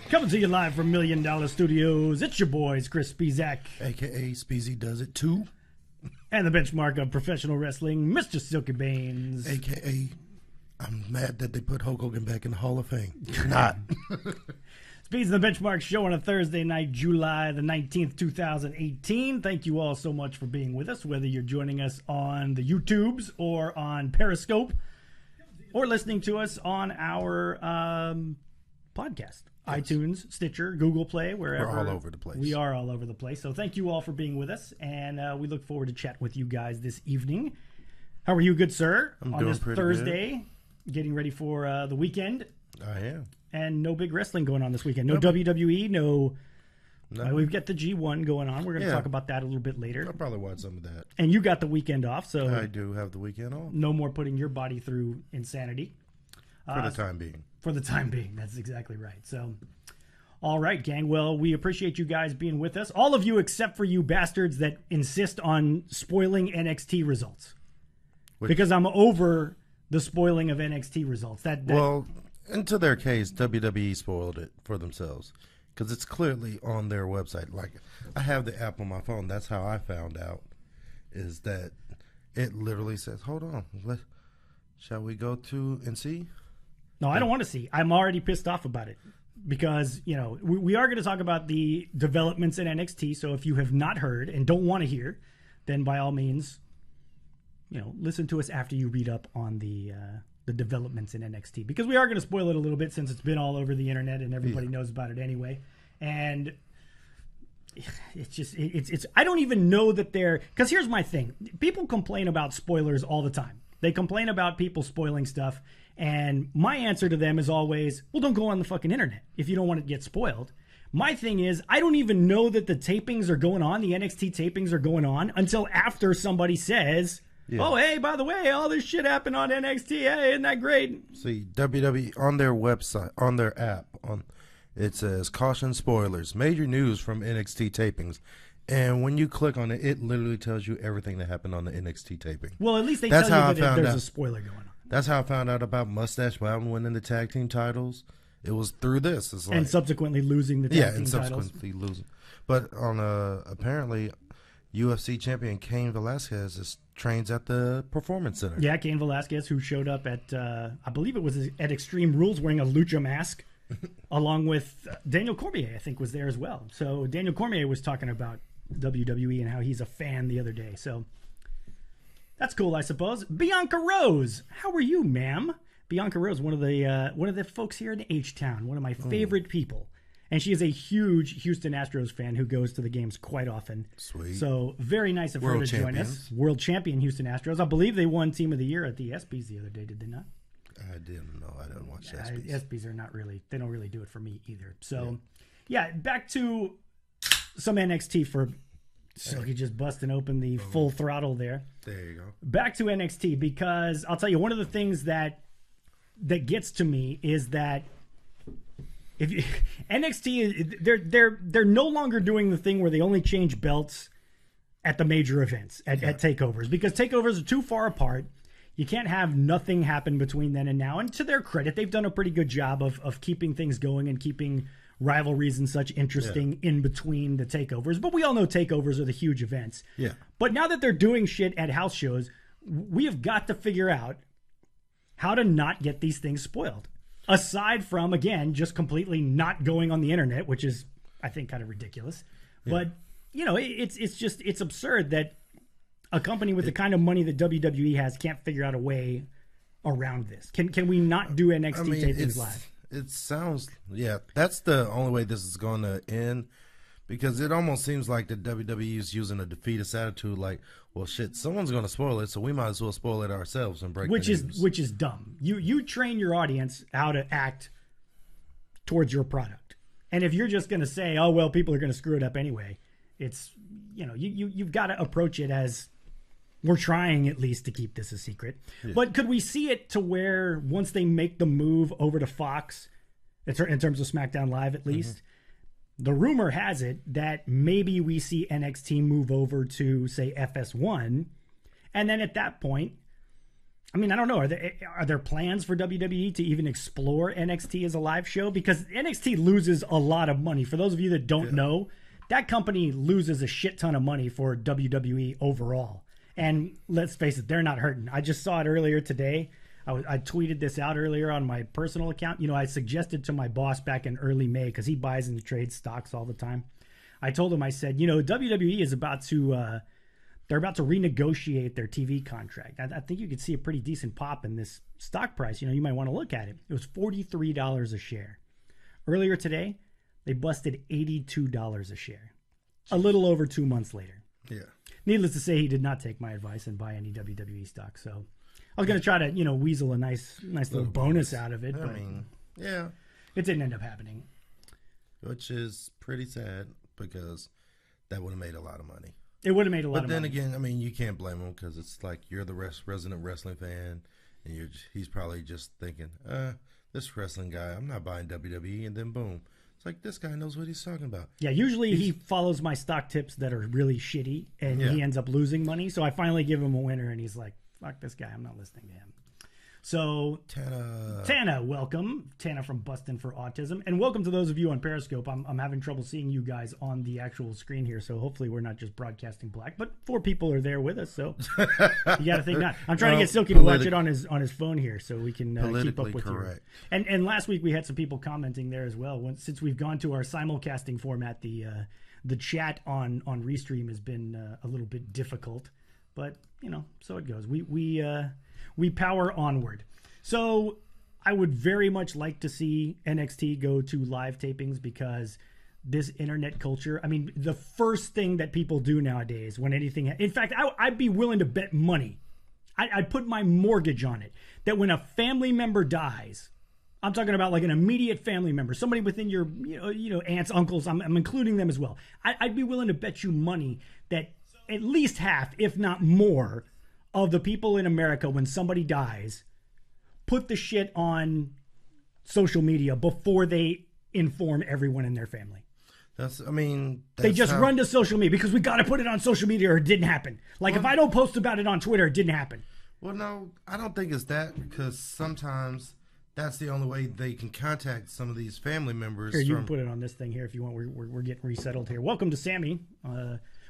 Coming to you live from $1 Million Studios, it's your boys, Chris Speezak, a.k.a. Speezy Does It Too, and the benchmark of professional wrestling, Mr. Silky Baines. a.k.a. I'm mad that they put Hulk Hogan back in the Hall of Fame. Not. Speeds the Benchmark show on a Thursday night, July the 19th, 2018. Thank you all so much for being with us, whether you're joining us on the YouTubes or on Periscope or listening to us on our podcast. Yes. iTunes, Stitcher, Google Play, wherever. We're all over the place. We are all over the place. So thank you all for being with us, and we look forward to chatting with you guys this evening. How are you, good sir? I'm on doing this pretty Thursday, getting ready for the weekend. I am. And no big wrestling going on this weekend. No WWE, no. We've got the G1 going on. We're going to talk about that a little bit later. I'll probably watch some of that. And you got the weekend off, so I do have the weekend off. No more putting your body through insanity. For the time being. For the time being. That's exactly right. So, all right, gang. Well, we appreciate you guys being with us. All of you except for you bastards that insist on spoiling NXT results. Because I'm over the spoiling of NXT results. Well, into their case, WWE spoiled it for themselves. Because it's clearly on their website. Like, I have the app on my phone. That's how I found out. Is that it literally says, hold on. Shall we go to and see? No, I don't want to see. I'm already pissed off about it. Because, you know, we are going to talk about the developments in NXT. So if you have not heard and don't want to hear, then by all means, you know, listen to us after you read up on the developments in NXT. Because we are going to spoil it a little bit since it's been all over the internet and everybody knows about it anyway. And it's just, it's I don't even know that they're, because here's my thing. People complain about spoilers all the time. They complain about people spoiling stuff. And my answer to them is always, well, don't go on the fucking internet if you don't want to get spoiled. My thing is, I don't even know that the tapings are going on, the NXT tapings are going on, until after somebody says, oh, hey, by the way, all this shit happened on NXT. Hey, isn't that great? See, WWE, on their website, on their app, it says, caution spoilers, major news from NXT tapings. And when you click on it, it literally tells you everything that happened on the NXT taping. Well, at least they tell you that there's a spoiler going on. That's how I found out about Mustache Mountain winning the tag team titles. It was through this. It's like, and subsequently losing the tag team titles. Yeah, and subsequently losing. But on apparently, UFC champion Cain Velasquez trains at the Performance Center. Yeah, Cain Velasquez, who showed up at, I believe it was at Extreme Rules wearing a lucha mask, along with Daniel Cormier, I think, was there as well. So Daniel Cormier was talking about WWE and how he's a fan the other day. So that's cool, I suppose. Bianca Rose, how are you, ma'am? Bianca Rose, one of the folks here in H-Town, one of my favorite people. And she is a huge Houston Astros fan who goes to the games quite often. Sweet. So very nice of her to join us. World champion Houston Astros. I believe they won Team of the Year at the ESPYs the other day, did they not? I didn't know. I didn't watch ESPYs. ESPYs are not really, they don't really do it for me either. So, yeah, back to some NXT for Silky just busting open the full throttle there. There you go. Back to NXT, because I'll tell you, one of the things that gets to me is that if you, NXT, they're no longer doing the thing where they only change belts at the major events, at takeovers, because takeovers are too far apart. You can't have nothing happen between then and now. And to their credit, they've done a pretty good job of keeping things going and keeping rivalries and such interesting in between the takeovers. But we all know takeovers are the huge events. Yeah. But now that they're doing shit at house shows, we have got to figure out how to not get these things spoiled. Aside from, again, just completely not going on the internet, which is, I think, kind of ridiculous. Yeah. But, you know, it's absurd that a company with the kind of money that WWE has can't figure out a way around this. Can we not do NXT tapings live? It sounds, that's the only way this is going to end, because it almost seems like the WWE is using a defeatist attitude, like, well, shit, someone's going to spoil it, so we might as well spoil it ourselves and break which is dumb. You train your audience how to act towards your product, and if you're just going to say, oh well, people are going to screw it up anyway, it's, you know, you've got to approach it as, we're trying at least to keep this a secret. Yeah. But could we see it to where once they make the move over to Fox, in terms of SmackDown Live at least, the rumor has it that maybe we see NXT move over to, say, FS1. And then at that point, I mean, I don't know. Are there plans for WWE to even explore NXT as a live show? Because NXT loses a lot of money. For those of you that don't know, that company loses a shit ton of money for WWE overall. And let's face it, they're not hurting. I just saw it earlier today. I tweeted this out earlier on my personal account. You know, I suggested to my boss back in early May, because he buys and trades stocks all the time. I told him, I said, you know, WWE is about to, they're about to renegotiate their TV contract. I think you could see a pretty decent pop in this stock price. You know, you might want to look at it. It was $43 a share. Earlier today, they busted $82 a share. A little over 2 months later. Yeah. Needless to say, he did not take my advice and buy any WWE stock. So I was going to try to, you know, weasel a nice little bonus out of it. I mean, yeah. It didn't end up happening. Which is pretty sad, because that would have made a lot of money. It would have made a lot of money. But then again, I mean, you can't blame him, because it's like you're the resident wrestling fan, and he's probably just thinking, this wrestling guy, I'm not buying WWE, and then boom. It's like, this guy knows what he's talking about. Yeah, usually he follows my stock tips that are really shitty, and he ends up losing money. So I finally give him a winner, and he's like, fuck this guy, I'm not listening to him. So Tana, welcome. Tana from Bustin' for Autism. And welcome to those of you on Periscope. I'm having trouble seeing you guys on the actual screen here, so hopefully we're not just broadcasting black. But 4 people are there with us, so you got to think not. I'm trying to get Silky to watch it on his phone here, so we can keep up with correct. you. And last week we had some people commenting there as well. Since we've gone to our simulcasting format, the chat on Restream has been a little bit difficult, but you know, so it goes. We power onward. So I would very much like to see NXT go to live tapings, because this internet culture, I mean, the first thing that people do nowadays when anything, in fact, I'd be willing to bet money, I'd put my mortgage on it, that when a family member dies, I'm talking about like an immediate family member, somebody within your, you know, aunts, uncles, I'm including them as well. I'd be willing to bet you money that at least half, if not more, of the people in America, when somebody dies, put the shit on social media before they inform everyone in their family. They just run to social media because we got to put it on social media or it didn't happen. Like, if I don't post about it on Twitter, it didn't happen. Well, no, I don't think it's that, because sometimes that's the only way they can contact some of these family members. Here, you can put it on this thing here if you want. We're getting resettled here. Welcome to Sammy.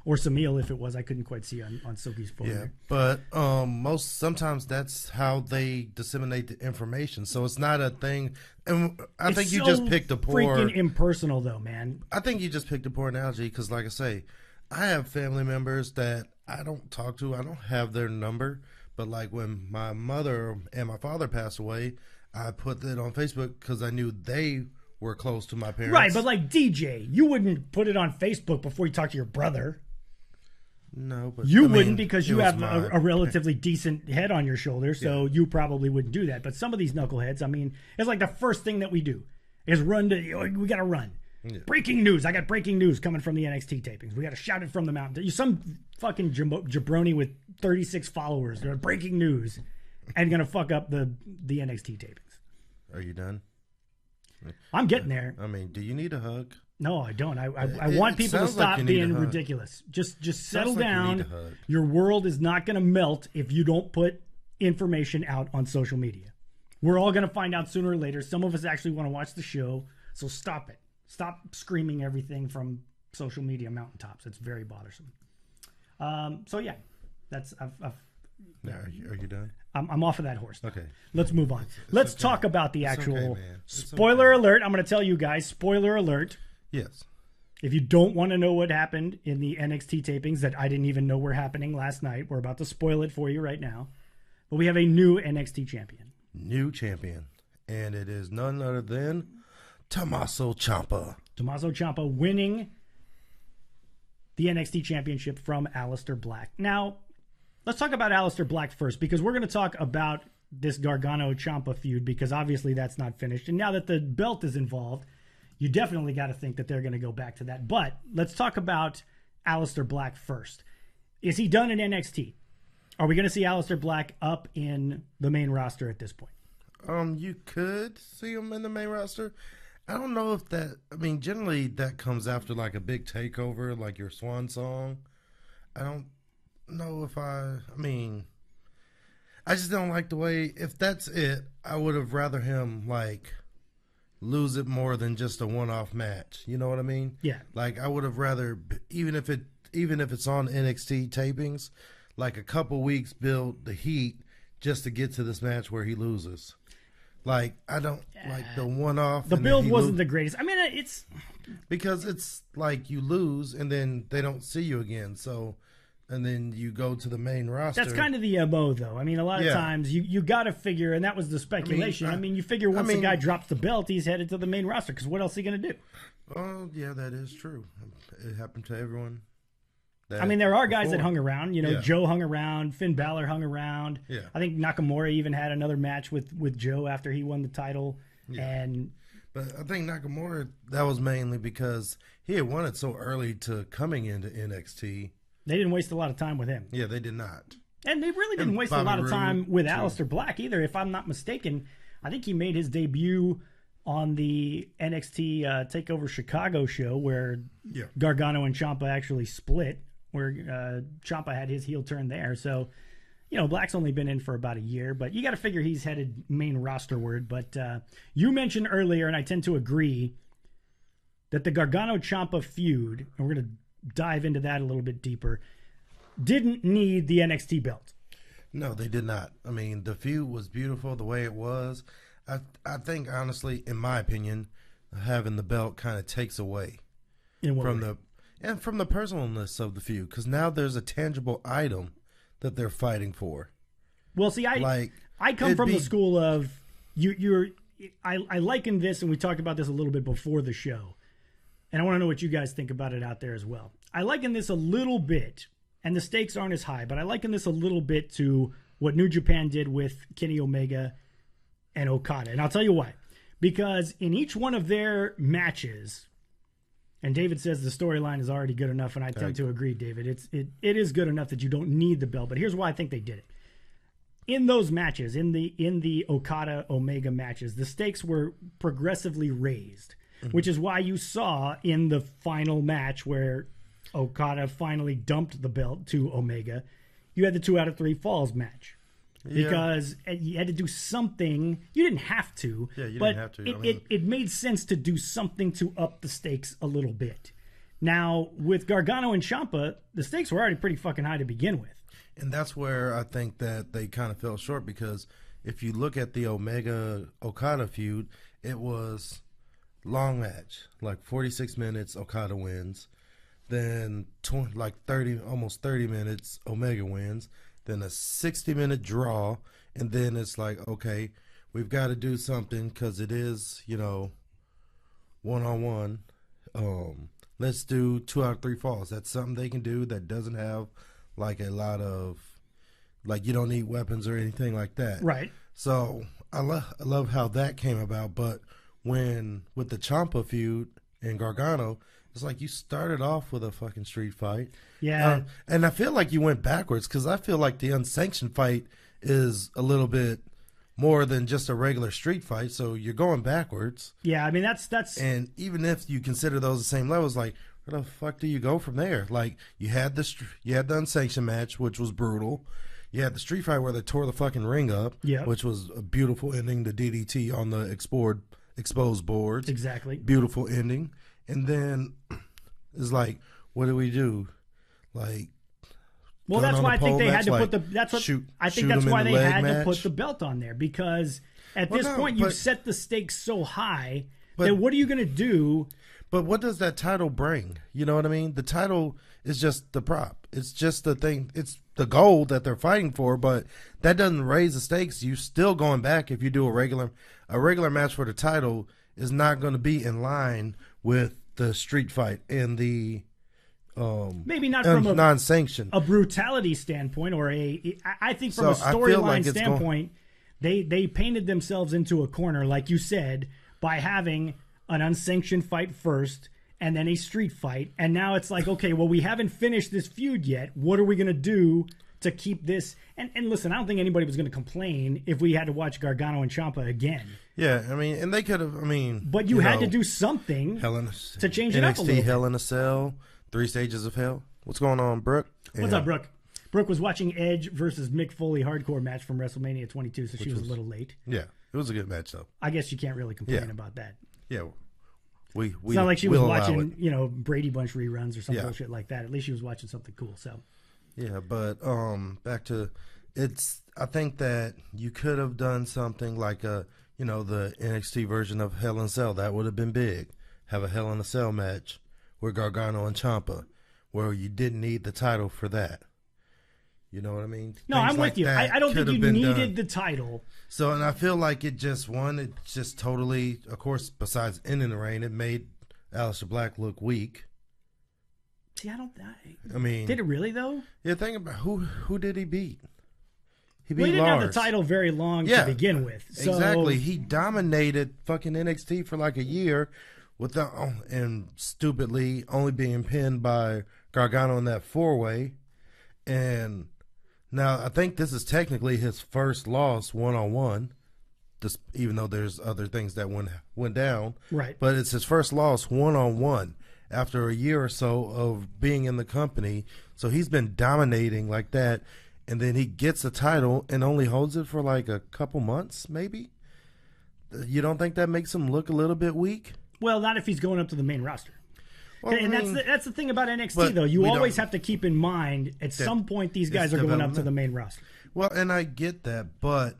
Or Samil, if it was. I couldn't quite see on Silky's phone. Yeah, there. But sometimes that's how they disseminate the information. So it's not a thing. And I think you just picked a poor... freaking impersonal, though, man. I think you just picked a poor analogy, because, like I say, I have family members that I don't talk to. I don't have their number. But, like, when my mother and my father passed away, I put that on Facebook because I knew they were close to my parents. Right, but like DJ, you wouldn't put it on Facebook before you talk to your brother. No, but you wouldn't, because you have a relatively decent head on your shoulder, so you probably wouldn't do that. But some of these knuckleheads, I mean, it's like the first thing that we do is run to. We got to run. Yeah. Breaking news! I got breaking news coming from the NXT tapings. We got to shout it from the mountain. Some fucking jabroni with 36 followers. They're breaking news and gonna fuck up the NXT tapings. Are you done? I'm getting there. I mean, do you need a hug? No, I don't. I want people to stop being ridiculous. Just settle down. Your world is not going to melt if you don't put information out on social media. We're all going to find out sooner or later. Some of us actually want to watch the show, so stop it. Stop screaming everything from social media mountaintops. It's very bothersome. So yeah, that's. Are you done? I'm off of that horse now. Okay. Let's move on. Let's talk about the actual spoiler alert. I'm going to tell you guys, spoiler alert. Yes. If you don't want to know what happened in the NXT tapings that I didn't even know were happening last night, we're about to spoil it for you right now. But we have a new NXT champion. New champion. And it is none other than Tommaso Ciampa. Tommaso Ciampa winning the NXT championship from Aleister Black. Now, let's talk about Aleister Black first, because we're going to talk about this Gargano-Ciampa feud, because obviously that's not finished. And now that the belt is involved, you definitely got to think that they're going to go back to that. But let's talk about Aleister Black first. Is he done in NXT? Are we going to see Aleister Black up in the main roster at this point? You could see him in the main roster. I don't know if that... I mean, generally that comes after like a big takeover, like your swan song. I don't know if I mean... I just don't like the way. If that's it, I would have rather him like lose it more than just a one-off match. You know what I mean? Yeah. Like I would have rather, even if it's on NXT tapings, like a couple weeks build the heat just to get to this match where he loses. Like I don't like the one-off. The build wasn't the greatest. I mean, it's because it's like you lose and then they don't see you again. So. And then you go to the main roster. That's kind of the MO, though. I mean, a lot of times you got to figure, and that was the speculation. I mean, you figure once the guy drops the belt, he's headed to the main roster, because what else is he going to do? Oh, yeah, that is true. It happened to everyone. I mean, there are guys that hung around. You know, Joe hung around. Finn Balor hung around. Yeah. I think Nakamura even had another match with Joe after he won the title. Yeah. But I think Nakamura, that was mainly because he had won it so early to coming into NXT. They didn't waste a lot of time with him. Yeah, they did not. And they really didn't waste a lot of time with Aleister Black either. If I'm not mistaken, I think he made his debut on the NXT TakeOver Chicago show where Gargano and Ciampa actually split, where Ciampa had his heel turn there. So, you know, Black's only been in for about a year, but you got to figure he's headed main rosterward. But you mentioned earlier, and I tend to agree, that the Gargano-Ciampa feud, and we're going to dive into that a little bit deeper, didn't need the NXT belt. No, they did not. I mean, the feud was beautiful the way it was. I think, honestly, in my opinion, having the belt kind of takes away from the personalness of the feud, because now there's a tangible item that they're fighting for. Well, see, I come from the school of I liken this, and we talked about this a little bit before the show, and I want to know what you guys think about it out there as well. I liken this a little bit, and the stakes aren't as high, but I liken this a little bit to what New Japan did with Kenny Omega and Okada. And I'll tell you why. Because in each one of their matches, and David says the storyline is already good enough, and I tend to agree, David. It is good enough that you don't need the belt, but here's why I think they did it. In those matches, in the Okada-Omega matches, the stakes were progressively raised, which is why you saw in the final match where Okada finally dumped the belt to Omega, you had the 2 out of 3 falls match. Because you had to do something. You didn't have to. Yeah, you didn't have to. It made sense to do something to up the stakes a little bit. Now, with Gargano and Ciampa, the stakes were already pretty fucking high to begin with. And that's where I think that they kind of fell short, because if you look at the Omega-Okada feud, it was long match, like 46 minutes, Okada wins. Then almost 30 minutes, Omega wins. Then a 60-minute draw, and then it's like, okay, we've got to do something because it is, one-on-one. Let's do 2 out of 3 falls. That's something they can do that doesn't have like a lot of, like, you don't need weapons or anything like that. Right. So I love how that came about. But with the Ciampa feud and Gargano, it's like you started off with a fucking street fight. Yeah. And I feel like you went backwards, because I feel like the unsanctioned fight is a little bit more than just a regular street fight. So you're going backwards. Yeah, I mean, that's. And even if you consider those the same levels, like, where the fuck do you go from there? Like, you had the unsanctioned match, which was brutal. You had the street fight where they tore the fucking ring up, which was a beautiful ending. The DDT on the exposed boards. Exactly. Beautiful ending. And then it's like, what do we do? Like, well, that's why I think they had to put the. That's what I think. That's why they had to put the belt on there, because at this point you've set the stakes so high that what are you going to do? But what does that title bring? You know what I mean? The title is just the prop. It's just the thing. It's the goal that they're fighting for, but that doesn't raise the stakes. You're still going back if you do a regular match for the title is not going to be in line with the street fight and the maybe not from non-sanctioned a brutality standpoint, or I think from a storyline standpoint, they painted themselves into a corner, like you said, by having an unsanctioned fight first and then a street fight, and now it's like, okay, well, we haven't finished this feud yet. What are we going to do to keep this? And listen, I don't think anybody was going to complain if we had to watch Gargano and Ciampa again. Yeah, I mean, and they could have, but you had to do something to change it up a little bit. Hell in a Cell, 3 Stages of Hell. What's going on, Brooke? What's up, Brooke? Brooke was watching Edge versus Mick Foley hardcore match from WrestleMania 22, so she was a little late. Yeah, it was a good match though. I guess you can't really complain about that. Yeah, it's not like she was watching, Brady Bunch reruns or some bullshit like that. At least she was watching something cool. So. Yeah, but back to I think that you could have done something like the NXT version of Hell in a Cell. That would have been big. Have a Hell in a Cell match with Gargano and Ciampa, where you didn't need the title for that. You know what I mean? No, I'm with you. I don't think you needed the title. So, and I feel like it just totally, of course, besides ending the reign, it made Aleister Black look weak. See, I mean, did it really though? Yeah, think about who did he beat? He didn't have the title very long to begin with. So. Exactly. He dominated fucking NXT for like a year, and stupidly only being pinned by Gargano in that 4-way, and now I think this is technically his first loss one-on-one. Even though there's other things that went down, right? But it's his first loss one-on-one after a year or so of being in the company. So he's been dominating like that, and then he gets a title and only holds it for like a couple months, maybe. You don't think that makes him look a little bit weak? Well, not if he's going up to the main roster. Well, and that's the thing about NXT, though. You always have to keep in mind at some point these guys are going up to the main roster. Well, and I get that, but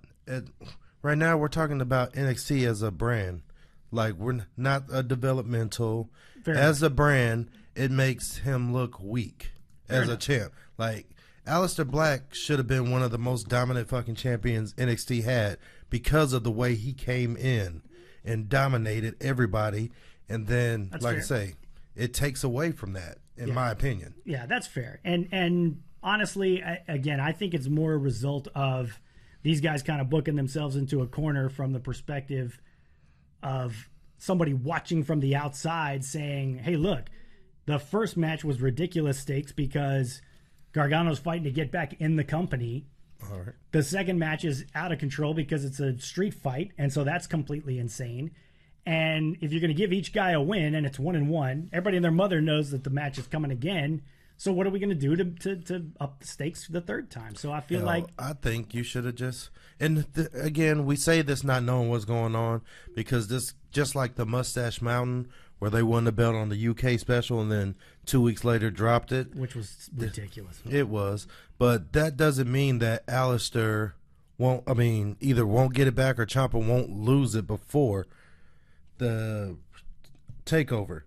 right now we're talking about NXT as a brand. Like, we're not a developmental. As a brand, it makes him look weak as a champ. Like, Aleister Black should have been one of the most dominant fucking champions NXT had because of the way he came in and dominated everybody. And then, I say, it takes away from that, in my opinion. Yeah, that's fair. And honestly, I think it's more a result of these guys kind of booking themselves into a corner from the perspective of somebody watching from the outside saying, hey, look, the first match was ridiculous stakes because Gargano's fighting to get back in the company. All right. The second match is out of control because it's a street fight, and so that's completely insane. And if you're going to give each guy a win and it's 1-1, everybody and their mother knows that the match is coming again. So what are we going to do to up the stakes for the third time? So I feel I think you should have just – and again, we say this not knowing what's going on because this – just like the Mustache Mountain where they won the belt on the UK special and then 2 weeks later dropped it. Which was ridiculous. It was. But that doesn't mean that Aleister either won't get it back or Ciampa won't lose it before the takeover.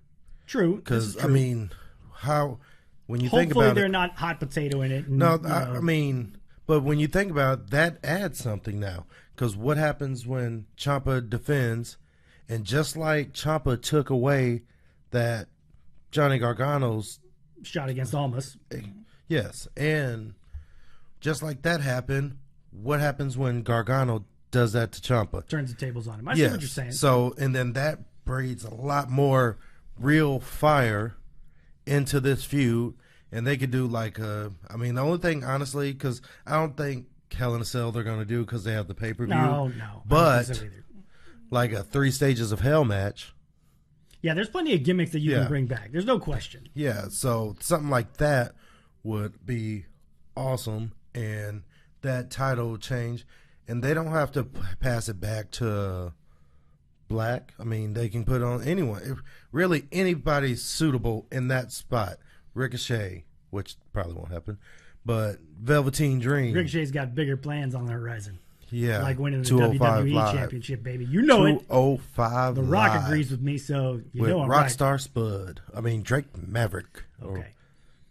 True. Because, when you think about it. Hopefully they're not hot potato in it. And, but when you think about it, that adds something now. Because what happens when Ciampa defends, and just like Ciampa took away that Johnny Gargano's shot against Almas. Yes, and just like that happened, what happens when Gargano does that to Ciampa? Turns the tables on him. I see what you're saying. So, and then that breeds a lot more real fire into this feud, and they could do like the only thing, honestly, because I don't think Hell in a Cell they're going to do because they have the pay-per-view. No. But like a 3 Stages of Hell match. Yeah, there's plenty of gimmicks that you can bring back. There's no question. Yeah, so something like that would be awesome, and that title change, and they don't have to pass it back to Black. They can put on anyone. Really, anybody's suitable in that spot. Ricochet, which probably won't happen, but Velveteen Dream. Ricochet's got bigger plans on the horizon. Yeah. Like winning the WWE Live. Championship, baby. You know it. 205 The Rock agrees with me, so you know I'm Rockstar Spud. Drake Maverick. Okay.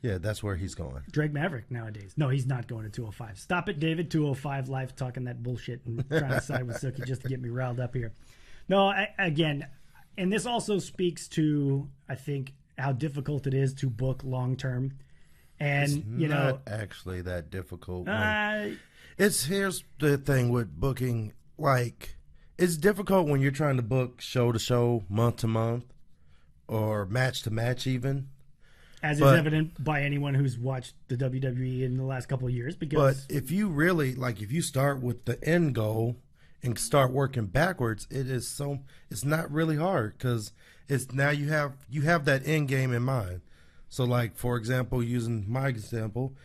Yeah, that's where he's going. Drake Maverick nowadays. No, he's not going to 205. Stop it, David. 205 Live talking that bullshit and trying to side with Silky just to get me riled up here. No, again, and this also speaks to, I think, how difficult it is to book long term. And, it's not actually that difficult. Here's the thing with booking. Like, it's difficult when you're trying to book show to show, month to month, or match to match even. As is evident by anyone who's watched the WWE in the last couple of years. But if you really, if you start with the end goal and start working backwards, it's not really hard because it's now you have that end game in mind. So, for example, using my example,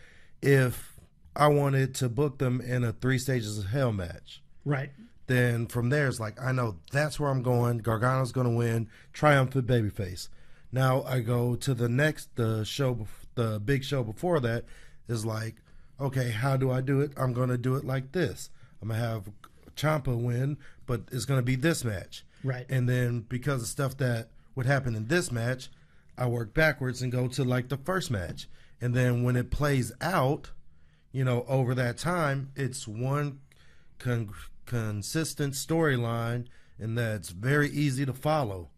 if I wanted to book them in a 3 Stages of Hell match. Right. Then from there, it's like, I know that's where I'm going. Gargano's going to win. Triumphant babyface. Now I go to the big show before that is like, okay, how do I do it? I'm going to do it like this. I'm going to have Ciampa win, but it's going to be this match. Right. And then because of stuff that would happen in this match, I work backwards and go to like the first match. And then when it plays out, over that time, it's one consistent storyline, and that's very easy to follow.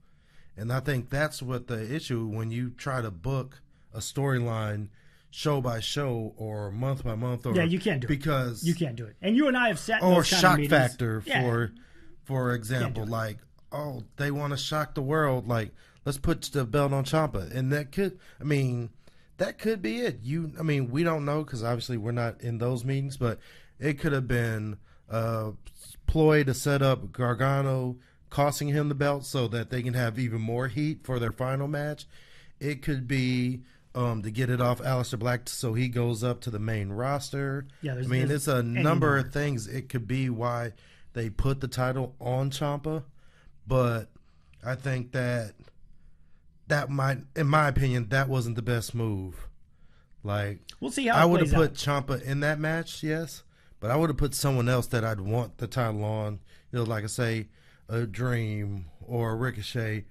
And I think that's what the issue when you try to book a storyline show by show or month by month. Or, you can't do it. Because you can't do it. And you and I have sat in or those kind shock of meetings. factor for example, like, oh, they want to shock the world, like, let's put the belt on Ciampa. And that could be it. We don't know because obviously we're not in those meetings, but it could have been a ploy to set up Gargano, costing him the belt so that they can have even more heat for their final match. It could be to get it off Aleister Black so he goes up to the main roster. Yeah, it's a number of things. It could be why they put the title on Ciampa, but I think that might, in my opinion, that wasn't the best move. Like, we'll see how I it would have plays put out. Ciampa in that match, yes, but I would have put someone else that I'd want the title on. Like I say, a Dream or a Ricochet.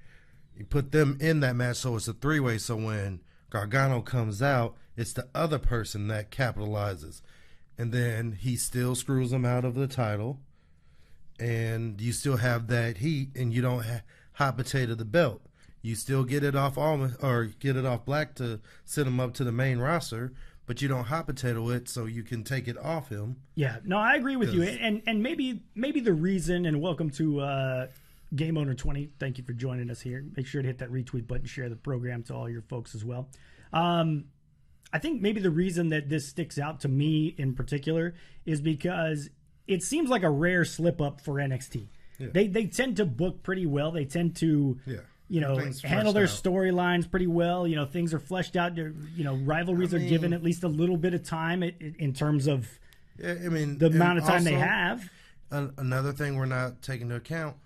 You put them in that match so it's a 3-way. So when Gargano comes out, it's the other person that capitalizes, and then he still screws them out of the title, and you still have that heat, and you don't hot potato the belt. You still get it off Black to send him up to the main roster, but you don't hot potato it so you can take it off him. Yeah, no, I agree with you. And maybe the reason, and welcome to Game Owner 20. Thank you for joining us here. Make sure to hit that retweet button, share the program to all your folks as well. I think maybe the reason that this sticks out to me in particular is because it seems like a rare slip up for NXT. Yeah. They tend to book pretty well. They tend to handle their storylines pretty well. Things are fleshed out. Rivalries are given at least a little bit of time in terms of the amount of time they have. Another thing we're not taking into account,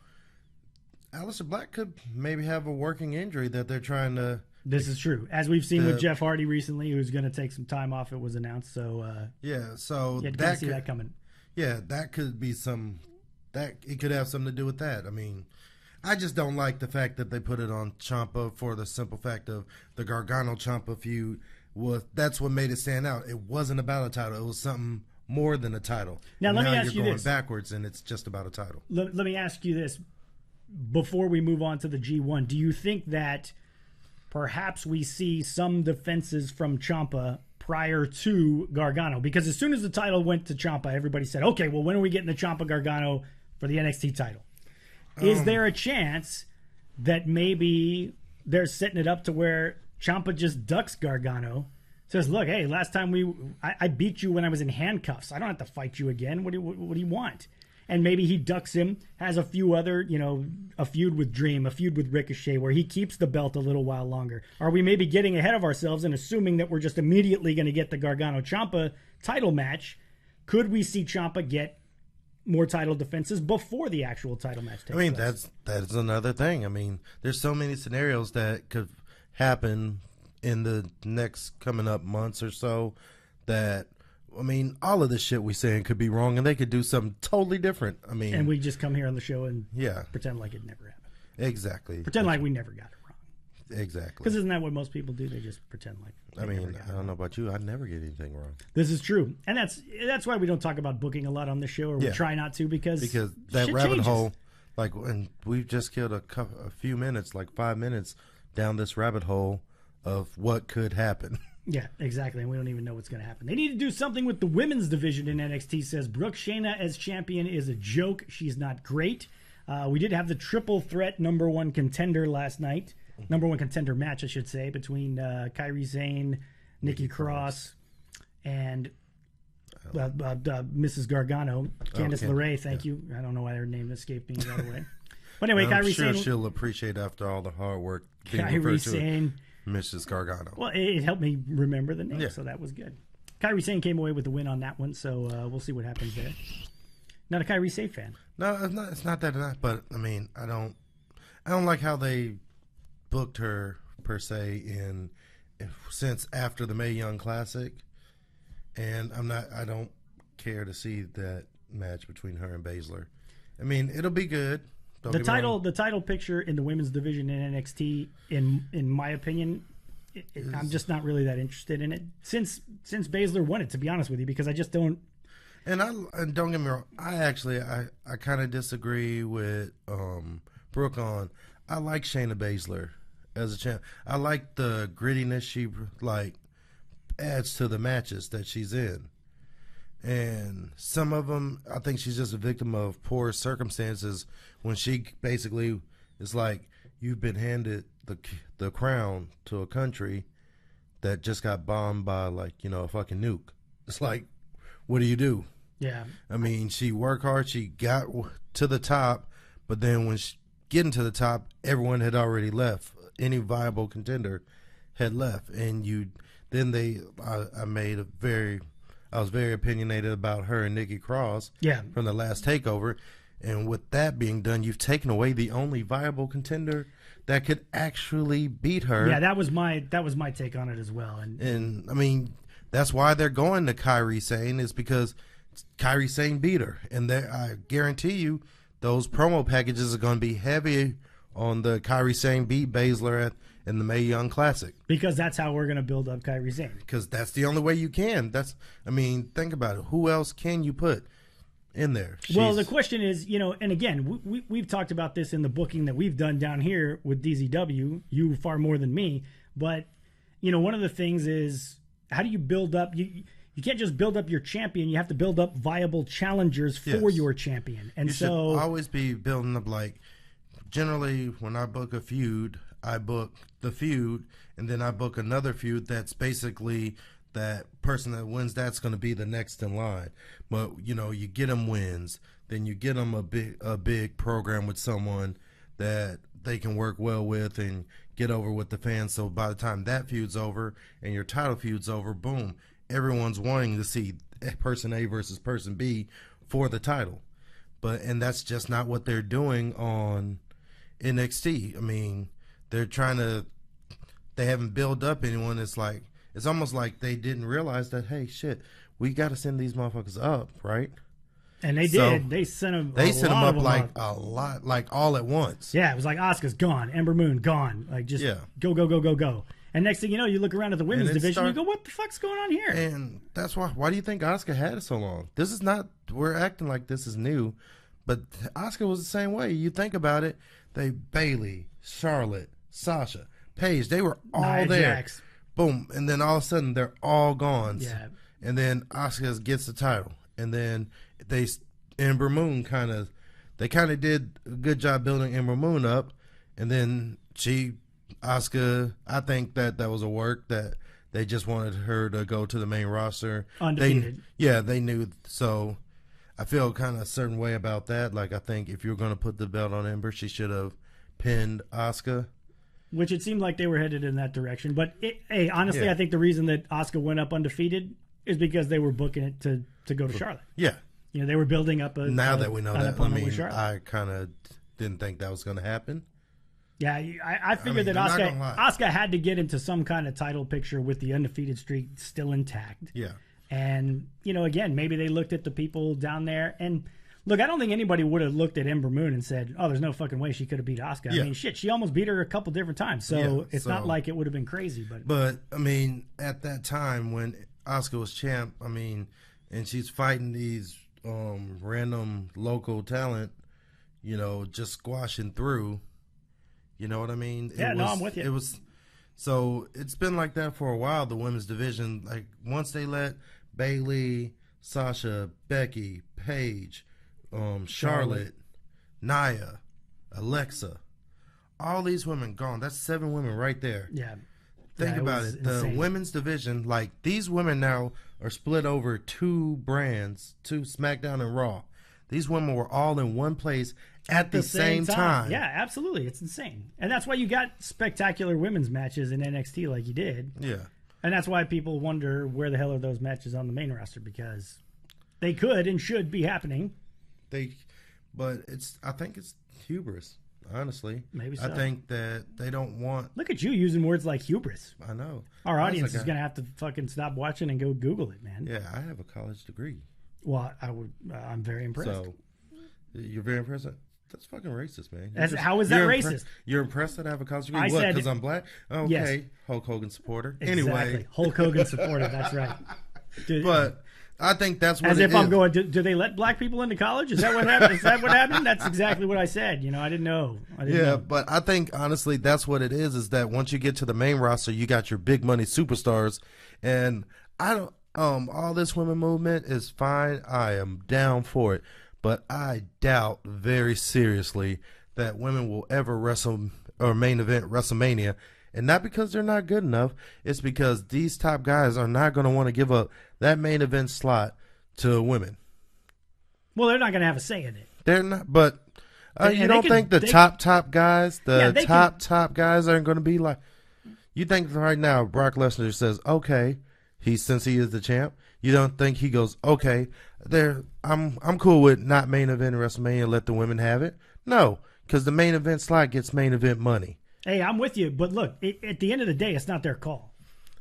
Aleister Black could maybe have a working injury that they're trying to... This is true. As we've seen with Jeff Hardy recently, who's going to take some time off, it was announced. So so you can't see that coming. Yeah, that could be it could have something to do with that. I just don't like the fact that they put it on Ciampa for the simple fact of the Gargano Ciampa feud. That's what made it stand out. It wasn't about a title. It was something more than a title. Now let me ask you this. You're going backwards, and it's just about a title. Let me ask you this. Before we move on to the G1, do you think that perhaps we see some defenses from Ciampa prior to Gargano? Because as soon as the title went to Ciampa, everybody said, okay, well, when are we getting the Ciampa Gargano for the NXT title? Is there a chance that maybe they're setting it up to where Ciampa just ducks Gargano, says, look, hey, last time I beat you when I was in handcuffs. I don't have to fight you again. What do you want? And maybe he ducks him, has a few other, a feud with Dream, a feud with Ricochet, where he keeps the belt a little while longer. Are we maybe getting ahead of ourselves and assuming that we're just immediately going to get the Gargano-Ciampa title match? Could we see Ciampa get more title defenses before the actual title match takes place? That's another thing. There's so many scenarios that could happen in the next coming up months or so that... all of this shit we saying could be wrong, and they could do something totally different. And we just come here on the show and pretend like it never happened. Exactly. Pretend like we never got it wrong. Exactly. Because isn't that what most people do? They just pretend like. I don't know about you. I never get anything wrong. This is true, and that's why we don't talk about booking a lot on the show, or we try not to, because that rabbit changes. hole, and we've just killed a few minutes, like 5 minutes down this rabbit hole of what could happen. Yeah, exactly. And we don't even know what's going to happen. They need to do something with the women's division in NXT, says Brooke. Shayna as champion is a joke. She's not great. We did have the triple threat number one contender last night. Number one contender match, I should say, between Kairi Sane, Nikki Cross, and Mrs. Gargano. Candice LeRae, thank you. I don't know why her name escaped me right away. But anyway, Kairi Sane. I'm sure she'll appreciate after all the hard work being Kairi Sane. Mrs. Gargano. Well, it helped me remember the name, so that was good. Kairi Sane came away with the win on that one, so we'll see what happens there. Not a Kairi Sane fan. No, it's not that. But I mean, I don't like how they booked her per se since after the Mae Young Classic, and I don't care to see that match between her and Baszler. I mean, it'll be good. The title picture in the women's division in NXT, in my opinion, I'm just not really that interested in it since Baszler won it. To be honest with you, because I just don't. And don't get me wrong, I kind of disagree with Brooke on. I like Shayna Baszler as a champ. I like the grittiness she adds to the matches that she's in. And some of them, I think she's just a victim of poor circumstances when she basically is like, you've been handed the crown to a country that just got bombed by a fucking nuke. It's like, what do you do? Yeah. I mean, she worked hard. She got to the top, but then when getting to the top, everyone had already left. Any viable contender had left, and I was very opinionated about her and Nikki Cross from the last takeover. And with that being done, you've taken away the only viable contender that could actually beat her. Yeah, that was my take on it as well. And I mean, that's why they're going to Kairi Sane, is because Kairi Sane beat her. And I guarantee you those promo packages are going to be heavy on the Kairi Sane beat Baszler in the Mae Young Classic. Because that's how we're going to build up Kairi Sane. Because that's the only way you can. Think about it. Who else can you put in there? Well, the question is, and again, we've talked about this in the booking that we've done down here with DZW, you far more than me. But, one of the things is, how do you build up? You can't just build up your champion. You have to build up viable challengers for your champion. And you should always be building up, generally, when I book a feud, I book the feud, and then I book another feud that's basically that person that wins, that's going to be the next in line. But, you get them wins, then you get them a big program with someone that they can work well with and get over with the fans. So by the time that feud's over and your title feud's over, boom, everyone's wanting to see person A versus person B for the title. And that's just not what they're doing on NXT. I mean, they haven't built up anyone. It's almost like they didn't realize that, hey, shit, we got to send these motherfuckers up, right? And they did. They sent them. They sent them up a lot, all at once. Yeah, it was like Asuka's gone, Ember Moon gone, go. And next thing you know, you look around at the women's division, you go, what the fuck's going on here? And that's why do you think Asuka had it so long? This is not, we're acting like this is new, but Asuka was the same way. You think about it, Bayley, Charlotte, Sasha, Paige, they were all there. Jax. Boom. And then all of a sudden, they're all gone. Yeah. And then Asuka gets the title. And then Ember Moon kind of did a good job building Ember Moon up. And then Asuka, I think that was a work that they just wanted her to go to the main roster. Undefeated. They knew. So I feel kind of a certain way about that. I think if you were going to put the belt on Ember, she should have pinned Asuka. Which it seemed like they were headed in that direction. But, honestly, I think the reason that Asuka went up undefeated is because they were booking it to go to Charlotte. Yeah. They were building up now that we know that, I kind of didn't think that was going to happen. Yeah, I figured that Asuka had to get into some kind of title picture with the undefeated streak still intact. Yeah. And, again, maybe they looked at the people down there. And, look, I don't think anybody would have looked at Ember Moon and said, oh, there's no fucking way she could have beat Asuka. Yeah. I mean, shit, she almost beat her a couple different times. So it's not like it would have been crazy. But, I mean, at that time when Asuka was champ, I mean, and she's fighting these random local talent, just squashing through. You know what I mean? I'm with you. It's been like that for a while, the women's division. Once they let Bayley, Sasha, Becky, Paige, Charlotte, Nia, Alexa, all these women gone. That's 7 women right there. Yeah. Think about it. The women's division, these women now are split over 2 brands, 2 SmackDown and Raw. These women were all in one place at the same time. Yeah, absolutely. It's insane. And that's why you got spectacular women's matches in NXT like you did. Yeah. And that's why people wonder where the hell are those matches on the main roster, because they could and should be happening. But I think it's hubris, honestly. Maybe so. I think that they don't want. Look at you using words like hubris. I know. Our audience is going to have to fucking stop watching and go Google it, man. Yeah, I have a college degree. Well, I'm very impressed. So, you're very impressed? That's fucking racist, man. How is that racist? You're impressed that I have a college degree? I What, said, because I'm black? Okay, yes. Hulk Hogan supporter. Exactly. Anyway. Hulk Hogan supporter, that's right. But I think that's what As if I'm going, do they let black people into college? Is that what happened? Is that what happened? That's exactly what I said. You know, I didn't know. But I think, honestly, that's what it is that once you get to the main roster, you got your big money superstars. And I don't, all this women movement is fine. I am down for it. But I doubt very seriously that women will ever wrestle or main event WrestleMania. And not because they're not good enough. It's because these top guys are not going to want to give up that main event slot to women. Well, they're not going to have a say in it. They're not. But you don't think the top guys, top guys aren't going to be like. You think right now Brock Lesnar says, okay, since he is the champ, you don't think he goes, okay, I'm cool with not main event WrestleMania, let the women have it? No, because the main event slot gets main event money. Hey, I'm with you, but look, at the end of the day, it's not their call.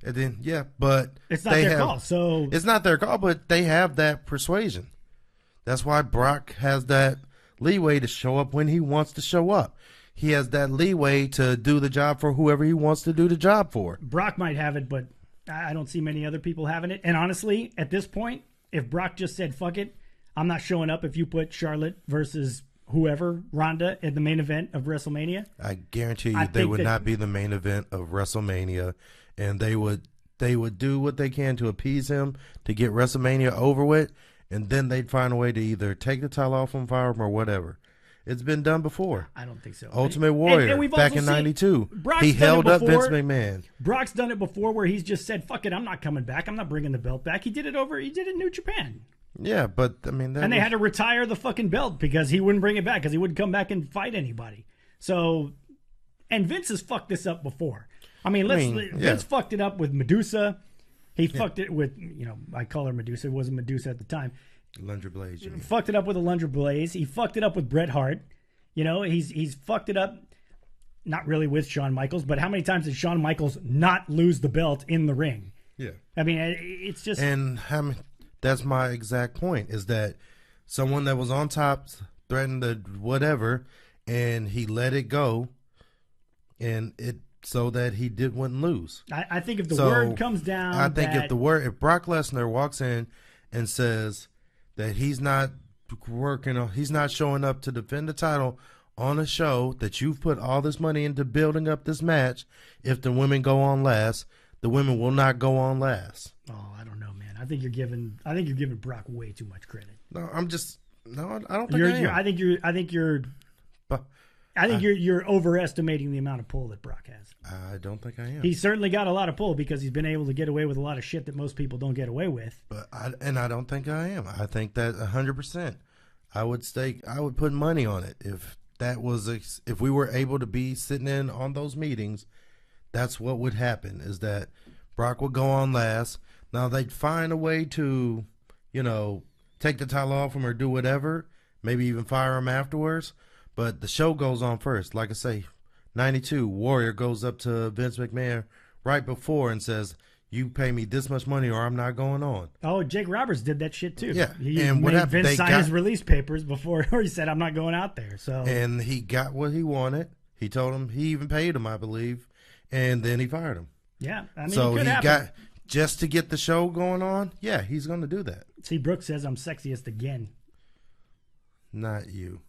And then but it's not their call. So it's not their call, but they have that persuasion. That's why Brock has that leeway to show up when he wants to show up. He has that leeway to do the job for whoever he wants to do the job for. Brock might have it, but I don't see many other people having it. And honestly, at this point, if Brock just said, fuck it, I'm not showing up if you put Charlotte versus whoever, Ronda, at the main event of WrestleMania. I guarantee you they would not be the main event of WrestleMania, and they would do what they can to appease him to get WrestleMania over with, and then they'd find a way to either take the title off him, fire him, or whatever. It's been done before. I don't think so. Ultimate Warrior, and back in 92. He held up Vince McMahon. Brock's done it before where he's just said, fuck it, I'm not coming back. I'm not bringing the belt back. He did it in New Japan. Yeah, but I mean... they had to retire the fucking belt because he wouldn't bring it back because he wouldn't come back and fight anybody. So, and Vince has fucked this up before. Vince fucked it up with Medusa. He fucked it with, I call her Medusa. It wasn't Medusa at the time. Lunger Blaze. Fucked it up with a Lunger Blaze. He fucked it up with Bret Hart. He's fucked it up, not really with Shawn Michaels, but how many times did Shawn Michaels not lose the belt in the ring? Yeah. I mean, it's just... And that's my exact point, is that someone that was on top threatened the whatever, and he let it go, and it so that he wouldn't lose. I think if the word comes down... I think if Brock Lesnar walks in and says that he's not showing up to defend the title on a show that you've put all this money into building up this match, if the women go on last, the women will not go on last. Oh, I don't know, man. I think you're giving Brock way too much credit. No, I don't think I think you're overestimating the amount of pull that Brock has. I don't think I am. He's certainly got a lot of pull because he's been able to get away with a lot of shit that most people don't get away with. But I don't think I am. I think that 100%. I would put money on it if we were able to be sitting in on those meetings. That's what would happen, is that Brock would go on last. Now they'd find a way to, take the title off him or do whatever, maybe even fire him afterwards. But the show goes on first. Like I say, 92, Warrior goes up to Vince McMahon right before and says, you pay me this much money or I'm not going on. Oh, Jake Roberts did that shit too. Yeah. He and what happened? Vince signed his release papers before he said, I'm not going out there. So And he got what he wanted. He told him, he even paid him, I believe. And then he fired him. Yeah. So he got, just to get the show going on, yeah, he's going to do that. See, Brooke says I'm sexiest again. Not you.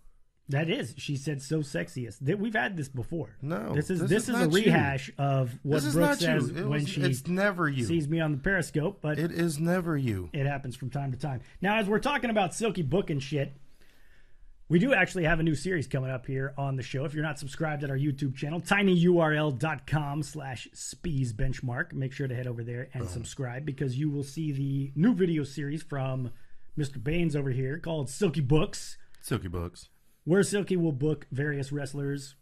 That is, she said so sexiest. We've had this before. No, this is a rehash of what Brooke says when it's never you. Sees me on the Periscope. But it is never you. It happens from time to time. Now, as we're talking about Silky Book and shit, we do actually have a new series coming up here on the show. If you're not subscribed at our YouTube channel, tinyurl.com/Speez Benchmark. Make sure to head over there and subscribe because you will see the new video series from Mr. Baines over here called Silky Books. Silky Books. Where Silky will book various wrestlers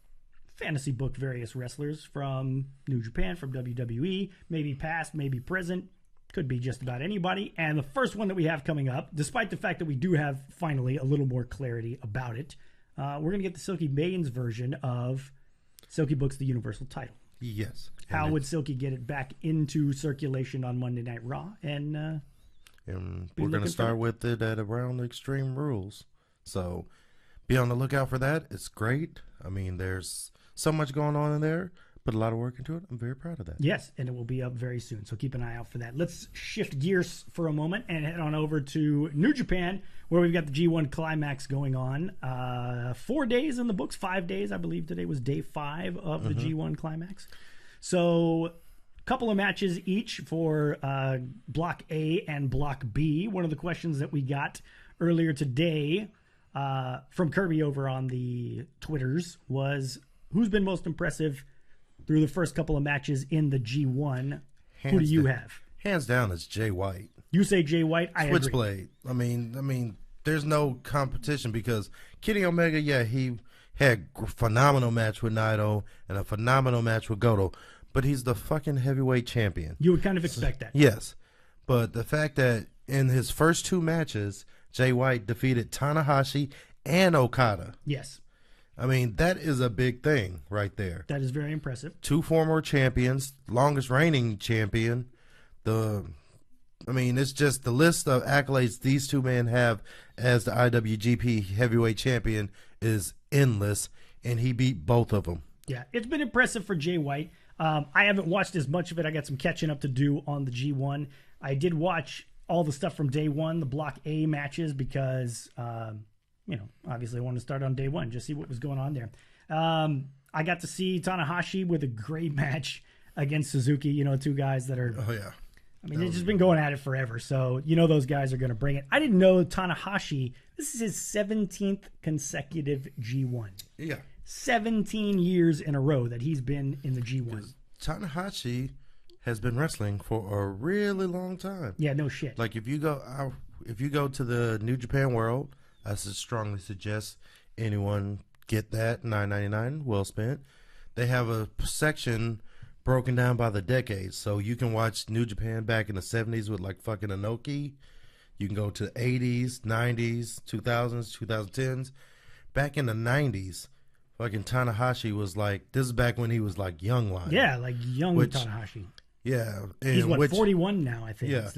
fantasy book various wrestlers from New Japan, from WWE, maybe past, maybe present. Could be just about anybody. And the first one that we have coming up, despite the fact that we do have finally a little more clarity about it, we're going to get the Silky Maiden's version of Silky Books the Universal title. Yes. How would Silky get it back into circulation on Monday Night Raw? And we're going to start with it at around Extreme Rules. So be on the lookout for that. It's great. I mean, there's so much going on in there. Put a lot of work into it. I'm very proud of that. Yes, and it will be up very soon. So keep an eye out for that. Let's shift gears for a moment and head on over to New Japan, where we've got the G1 Climax going on. 4 days in the books, 5 days. I believe today was day 5 of the G1 Climax. So a couple of matches each for Block A and Block B. One of the questions that we got earlier today from Kirby over on the Twitters was, who's been most impressive through the first couple of matches in the G1? Who do you have? Hands down, it's Jay White. You say Jay White. I agree. Switchblade. I mean, there's no competition because Kenny Omega, yeah, he had a phenomenal match with Naito and a phenomenal match with Goto, but he's the fucking heavyweight champion. You would kind of expect that. Yes, but the fact that in his first 2 matches, Jay White defeated Tanahashi and Okada. Yes. I mean, that is a big thing right there. That is very impressive. 2 former champions, longest reigning champion. It's just the list of accolades these 2 men have as the IWGP heavyweight champion is endless, and he beat both of them. Yeah, it's been impressive for Jay White. I haven't watched as much of it. I got some catching up to do on the G1. I did watch all the stuff from day 1, the Block A matches, because obviously I wanted to start on day 1, just see what was going on there. I got to see Tanahashi with a great match against Suzuki, 2 guys that are... Oh, yeah. I mean, they've just been going at it forever, so those guys are going to bring it. I didn't know Tanahashi, this is his 17th consecutive G1. Yeah. 17 years in a row that he's been in the G1. Tanahashi has been wrestling for a really long time. Yeah, no shit. Like, if you go to the New Japan World, I strongly suggest anyone get that. $9.99, well spent. They have a section broken down by the decades, so you can watch New Japan back in the 70s with like fucking Inoki. You can go to the 80s, 90s, 2000s, 2010s. Back in the 90s, fucking Tanahashi was like, this is back when he was like young Lion. Yeah, like young Tanahashi. Yeah. And he's 41 now, I think. Yeah,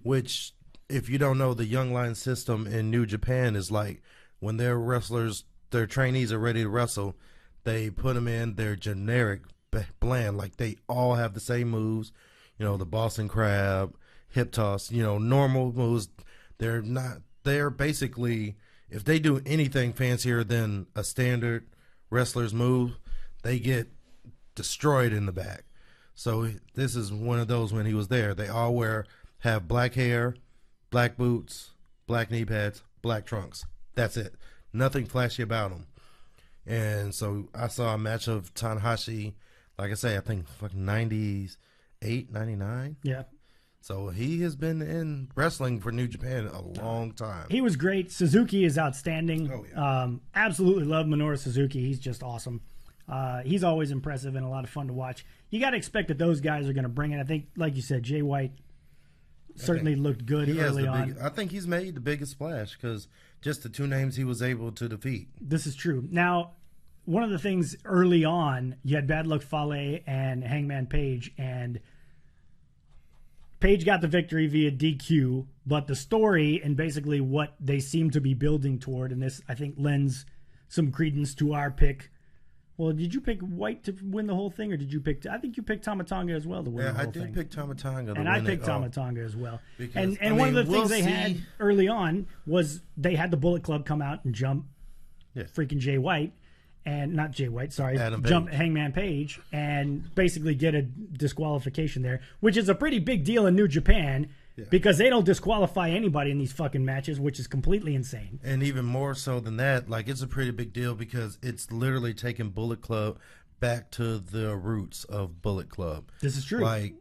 which, if you don't know, the Young Lion system in New Japan is like when their wrestlers, their trainees are ready to wrestle, they put them in their generic bland. Like, they all have the same moves, the Boston Crab, hip toss, normal moves. They're basically, if they do anything fancier than a standard wrestler's move, they get destroyed in the back. So this is one of those when he was there. They all have black hair, black boots, black knee pads, black trunks. That's it. Nothing flashy about them. And so I saw a match of Tanahashi, like I say, I think fucking 98, 99. Yeah. So he has been in wrestling for New Japan a long time. He was great. Suzuki is outstanding. Oh, yeah. Absolutely love Minoru Suzuki. He's just awesome. He's always impressive and a lot of fun to watch. You got to expect that those guys are going to bring it. I think, like you said, Jay White certainly looked good early on. I think he's made the biggest splash because just the 2 names he was able to defeat. This is true. Now, one of the things early on, you had Bad Luck Fale and Hangman Page, and Page got the victory via DQ, but the story and basically what they seem to be building toward, and this, I think, lends some credence to our pick. Well, did you pick White to win the whole thing, or did you pick... I think you picked Tama Tonga as well to win the whole thing. Yeah, I did pick Tama Tonga to win it. And I picked Tama Tonga as well. Because, and one of the things they had early on was they had the Bullet Club come out and jump freaking Jay White. And not Jay White, sorry, jump Hangman Page and basically get a disqualification there, which is a pretty big deal in New Japan because they don't disqualify anybody in these fucking matches, which is completely insane. And even more so than that, like, it's a pretty big deal because it's literally taking Bullet Club back to the roots of Bullet Club. This is true. Like,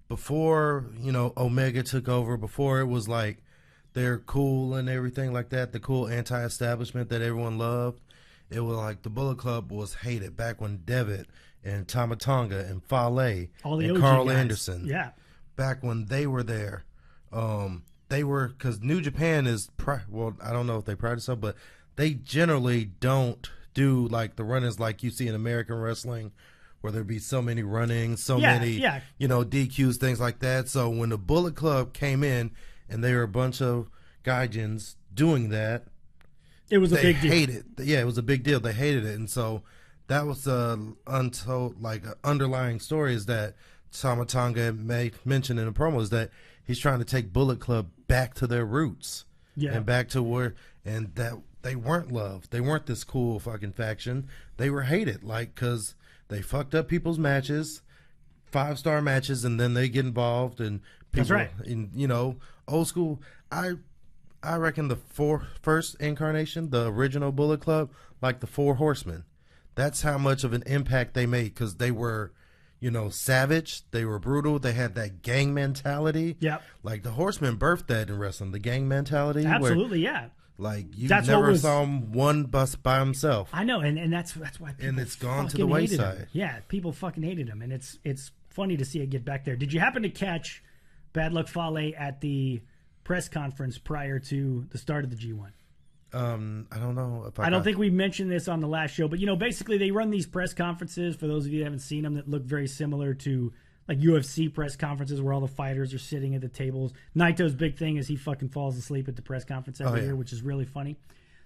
before, Omega took over, before it was like they're cool and everything like that, the cool anti-establishment that everyone loved. it was like the Bullet Club was hated back when Devitt and Tama Tonga and Fale all the and OG Carl guys. Anderson. Yeah. Back when they were there, they were, because New Japan is, well, I don't know if they pride themselves, but they generally don't do like the run-ins like you see in American wrestling, where there be so many run-ins, many, you know, DQs, things like that. So when the Bullet Club came in and they were a bunch of gaijins doing that, it was a big deal. They hated it. Yeah, it was a big deal. They hated it. And so that was untold, like, underlying story is that Tama Tonga mentioned in the promo is that he's trying to take Bullet Club back to their roots. Yeah. And back to where, and that they weren't loved. They weren't this cool fucking faction. They were hated, like, because they fucked up people's matches, 5-star matches, and then they get involved. And people, that's right. And, you know, old school, I reckon the first incarnation, the original Bullet Club, like the Four Horsemen. That's how much of an impact they made, because they were, you know, savage. They were brutal. They had that gang mentality. Yep. Like the Horsemen birthed that in wrestling, the gang mentality. Absolutely, yeah. Like you never saw him one bus by himself. I know, and that's why people and it's gone to the wayside. Yeah, people fucking hated him, and it's funny to see it get back there. Did you happen to catch Bad Luck Fale at the press conference prior to the start of the G1? I don't know if I don't think we mentioned this on the last show, but you know, basically they run these press conferences, for those of you that haven't seen them, that look very similar to like UFC press conferences where all the fighters are sitting at the tables. Naito's big thing is he fucking falls asleep at the press conference every year, which is really funny.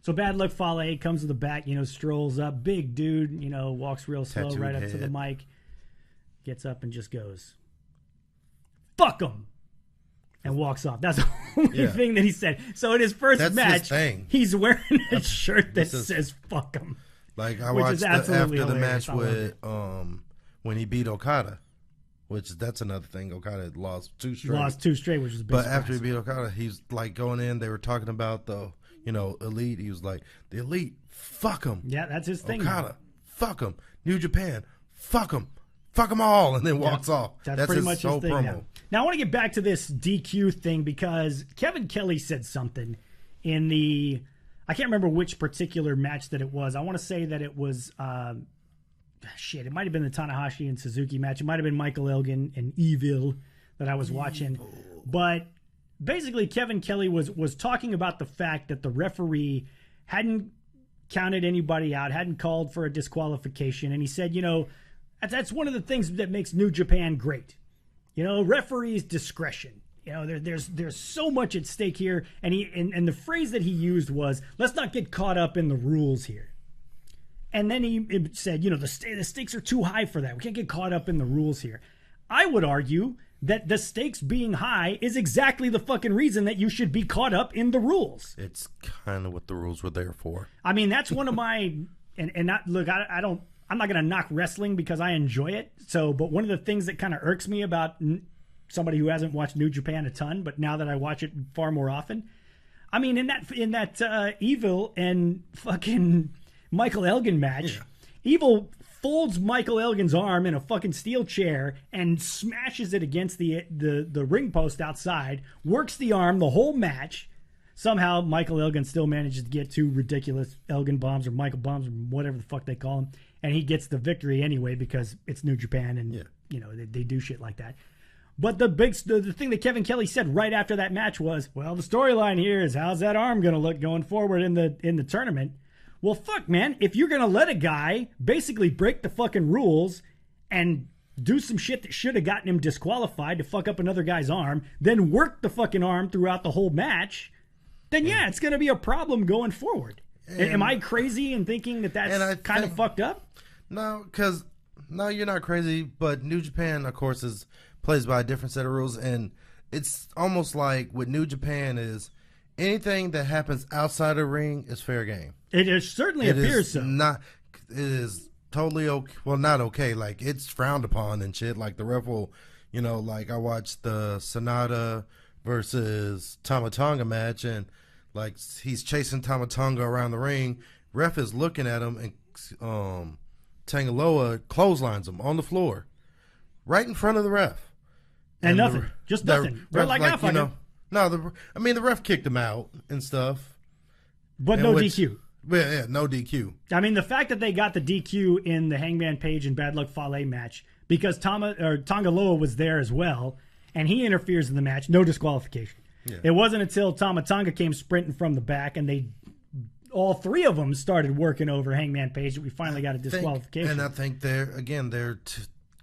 So Bad Luck Fale comes to the back, you know, strolls up, big dude, you know, walks real slow, tattooed right head. up to the mic, gets up and just goes, "Fuck him," and walks off. That's the only thing that he said. So in his first match, he's wearing a shirt that says "fuck him." Like I watched after the match with when he beat Okada, which that's another thing. Okada lost 2 straight. Which is a big But surprise. after he beat Okada, he's like going in. They were talking about the elite. He was like, the elite, fuck them. Yeah, that's his thing. Okada, fuck them. New Japan, fuck them. Fuck them all, and then walks off. That's pretty much his thing. Promo. Now I want to get back to this DQ thing because Kevin Kelly said something in the, I can't remember which particular match that it was. I want to say that it was, it might have been the Tanahashi and Suzuki match. It might have been Michael Elgin and Evil that I was watching. But basically Kevin Kelly was talking about the fact that the referee hadn't counted anybody out, hadn't called for a disqualification. And he said, you know, that's one of the things that makes New Japan great. You know, referees' discretion. You know, there's so much at stake here. And and the phrase that he used was, let's not get caught up in the rules here. And then he said, you know, the stakes are too high for that. We can't get caught up in the rules here. I would argue that the stakes being high is exactly the fucking reason that you should be caught up in the rules. It's kind of what the rules were there for. I mean, that's one of my, and not, look, I'm not going to knock wrestling because I enjoy it. So, but one of the things that kind of irks me about somebody who hasn't watched New Japan a ton, but now that I watch it far more often, I mean, in that Evil and fucking Michael Elgin match, Evil folds Michael Elgin's arm in a fucking steel chair and smashes it against the ring post outside, works the arm the whole match. Somehow Michael Elgin still manages to get 2 ridiculous Elgin bombs or Michael bombs or whatever the fuck they call them, and he gets the victory anyway because it's New Japan and you know they do shit like that. But the thing that Kevin Kelly said right after that match was, well, the storyline here is how's that arm going to look going forward in the tournament? Well, fuck, man, if you're going to let a guy basically break the fucking rules and do some shit that should have gotten him disqualified to fuck up another guy's arm, then work the fucking arm throughout the whole match, then it's going to be a problem going forward. Am I crazy in thinking that that's kind of fucked up? No, because you're not crazy, but New Japan, of course, plays by a different set of rules, and it's almost like with New Japan is anything that happens outside the ring is fair game. It certainly appears so. It is totally okay. Well, not okay. Like, it's frowned upon and shit. Like, the ref will, you know, like, I watched the Sonata versus Tama Tonga match, and, like, he's chasing Tama Tonga around the ring. Ref is looking at him, and Tangaloa clotheslines him on the floor right in front of the ref. And nothing. Just nothing. They're like, the ref kicked him out and stuff. But no DQ. But yeah, no DQ. I mean, the fact that they got the DQ in the Hangman Page and Bad Luck Fale match because Tonga Loa was there as well, and he interferes in the match, no disqualification. Yeah. It wasn't until Tama Tonga came sprinting from the back and all three of them started working over Hangman Page that we finally got a disqualification. And I think they're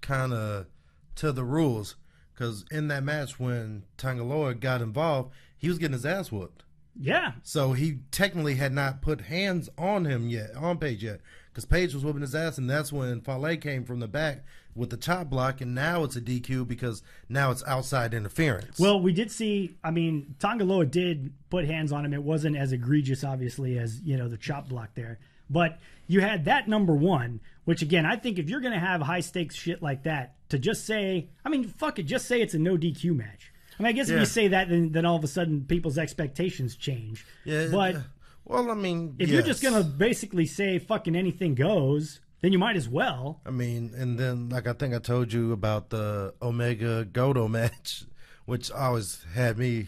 kind of to the rules, because in that match when Tonga Loa got involved, he was getting his ass whooped. Yeah. So he technically had not put hands on him yet, on Page yet, because Page was whooping his ass, and that's when Fale came from the back with the chop block, and now it's a DQ because now it's outside interference. Well, we did see, I mean, Tonga Loa did put hands on him. It wasn't as egregious, obviously, as, the chop block there. But you had that number one, which, again, I think if you're going to have high-stakes shit like that, to just say, I mean, fuck it, just say it's a no DQ match. I mean, I guess if you say that, then all of a sudden people's expectations change. Yeah. But, well, I mean, if you're just going to basically say fucking anything goes, then you might as well. I mean, and then, like I think I told you about the Omega Goto match, which always had me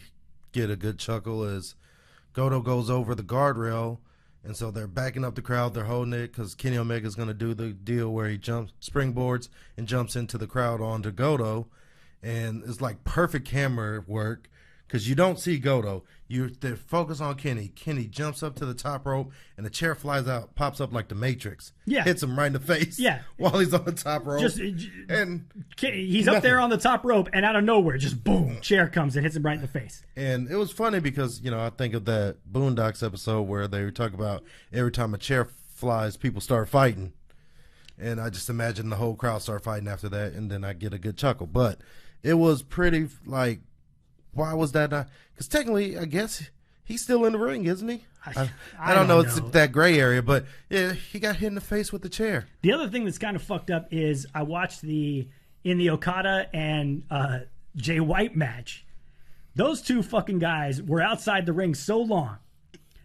get a good chuckle, is Goto goes over the guardrail, and so they're backing up the crowd. They're holding it because Kenny Omega's going to do the deal where he springboards and jumps into the crowd onto Goto. And it's like perfect camera work because you don't see Goto. They're focused on Kenny. Kenny jumps up to the top rope, and the chair flies out, pops up like the Matrix. Yeah. Hits him right in the face. Yeah. While he's on the top rope. And he's up there on the top rope, and out of nowhere, just boom, chair comes and hits him right in the face. And it was funny because, I think of that Boondocks episode where they talk about every time a chair flies, people start fighting. And I just imagine the whole crowd start fighting after that, and then I get a good chuckle. But it was pretty, like, why was that not? Because technically, I guess he's still in the ring, isn't he? I don't know. It's that gray area, but yeah, he got hit in the face with the chair. The other thing that's kind of fucked up is I watched in the Okada and Jay White match. Those two fucking guys were outside the ring so long